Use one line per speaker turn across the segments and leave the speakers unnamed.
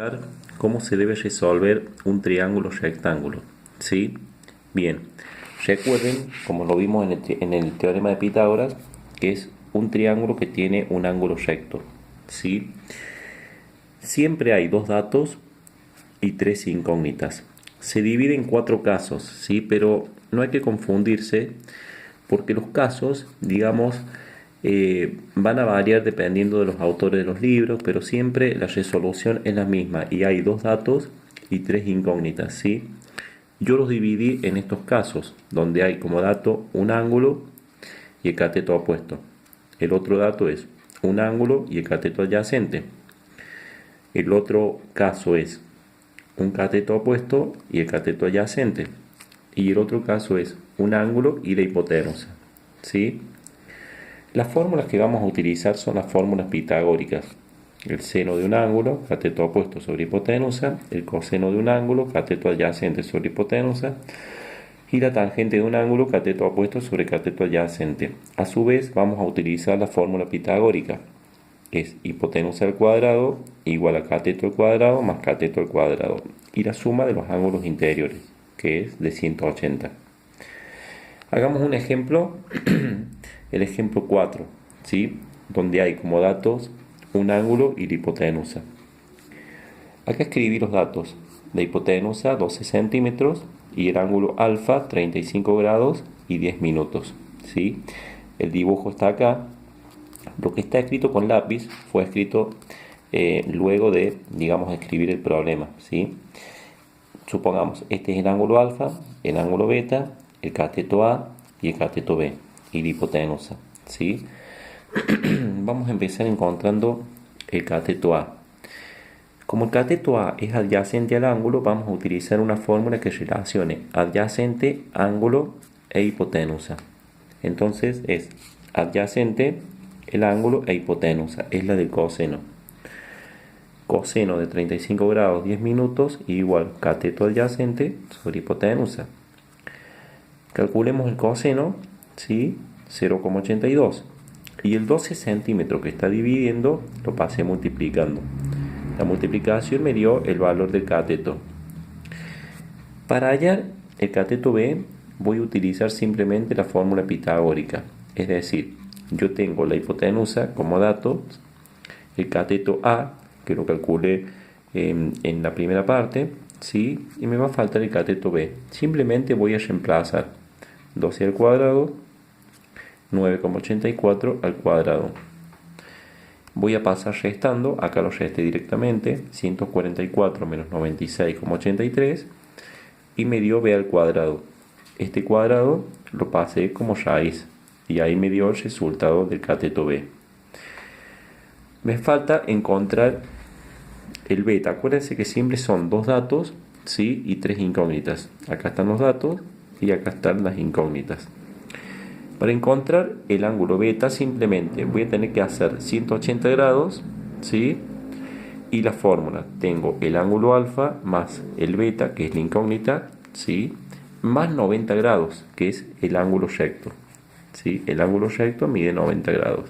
explicar cómo se debe resolver un triángulo rectángulo, ¿sí? Bien, recuerden, como lo vimos en el teorema de Pitágoras, que es un triángulo que tiene un ángulo recto, ¿sí? Siempre hay dos datos y tres incógnitas. Se divide en cuatro casos, ¿sí? Pero no hay que confundirse porque los casos, digamos, van a variar dependiendo de los autores de los libros, pero siempre la resolución es la misma y hay dos datos y tres incógnitas, ¿sí? Yo los dividí en estos casos, donde hay como dato un ángulo y el cateto opuesto. El otro dato es un ángulo y el cateto adyacente. El otro caso es un cateto opuesto y el cateto adyacente. Y el otro caso es un ángulo y la hipotenusa, ¿sí? Las fórmulas que vamos a utilizar son las fórmulas pitagóricas. El seno de un ángulo, cateto opuesto sobre hipotenusa, el coseno de un ángulo, cateto adyacente sobre hipotenusa, y la tangente de un ángulo, cateto opuesto sobre cateto adyacente. A su vez, vamos a utilizar la fórmula pitagórica, que es hipotenusa al cuadrado igual a cateto al cuadrado más cateto al cuadrado, y la suma de los ángulos interiores, que es de 180. Hagamos un ejemplo, el ejemplo 4, ¿sí? Donde hay como datos un ángulo y la hipotenusa. Acá escribí los datos. La hipotenusa 12 centímetros y el ángulo alfa 35 grados y 10 minutos, ¿sí? El dibujo está acá. Lo que está escrito con lápiz fue escrito luego de, digamos, escribir el problema, ¿sí? Supongamos, este es el ángulo alfa, el ángulo beta, el cateto A y el cateto B y la hipotenusa, ¿sí? Vamos a empezar encontrando el cateto A. Como el cateto A es adyacente al ángulo, vamos a utilizar una fórmula que relacione adyacente, ángulo e hipotenusa. Entonces es adyacente el ángulo e hipotenusa, es la del coseno. Coseno de 35 grados 10 minutos igual cateto adyacente sobre hipotenusa. Calculemos el coseno, ¿sí? 0,82. Y el 12 centímetros que está dividiendo lo pasé multiplicando. La multiplicación me dio el valor del cateto. Para hallar el cateto B voy a utilizar simplemente la fórmula pitagórica. Es decir, yo tengo la hipotenusa como dato, el cateto A, que lo calculé en la primera parte, ¿sí? Y me va a faltar el cateto B. Simplemente voy a reemplazar 12 al cuadrado, 9,84 al cuadrado. Voy a pasar restando, acá lo resté directamente, 144 menos 96,83 y me dio b al cuadrado. Este cuadrado lo pasé como raíz y ahí me dio el resultado del cateto B. Me falta encontrar el beta. Acuérdense que siempre son dos datos, ¿sí? Y tres incógnitas. Acá están los datos y acá están las incógnitas. Para encontrar el ángulo beta simplemente voy a tener que hacer 180 grados, ¿sí? Y la fórmula, tengo el ángulo alfa más el beta, que es la incógnita, ¿sí? Más 90 grados, que es el ángulo recto, ¿sí? El ángulo recto mide 90 grados.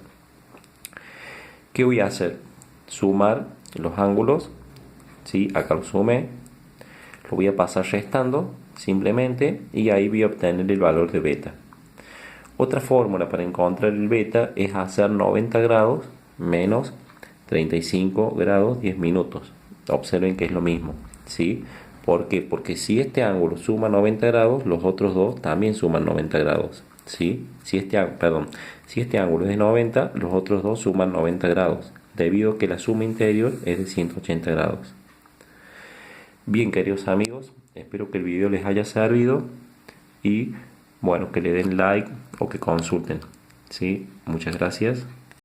¿Qué voy a hacer? Sumar los ángulos, ¿sí? Acá lo sumé, lo voy a pasar restando simplemente y ahí voy a obtener el valor de beta. Otra fórmula para encontrar el beta es hacer 90 grados menos 35 grados 10 minutos. Observen que es lo mismo, ¿sí? ¿Por qué? Porque si este ángulo suma 90 grados, los otros dos también suman 90 grados, ¿sí? Si este ángulo es de 90, los otros dos suman 90 grados, debido a que la suma interior es de 180 grados. Bien, queridos amigos, espero que el video les haya servido y bueno, que le den like o que consulten, ¿sí? Muchas gracias.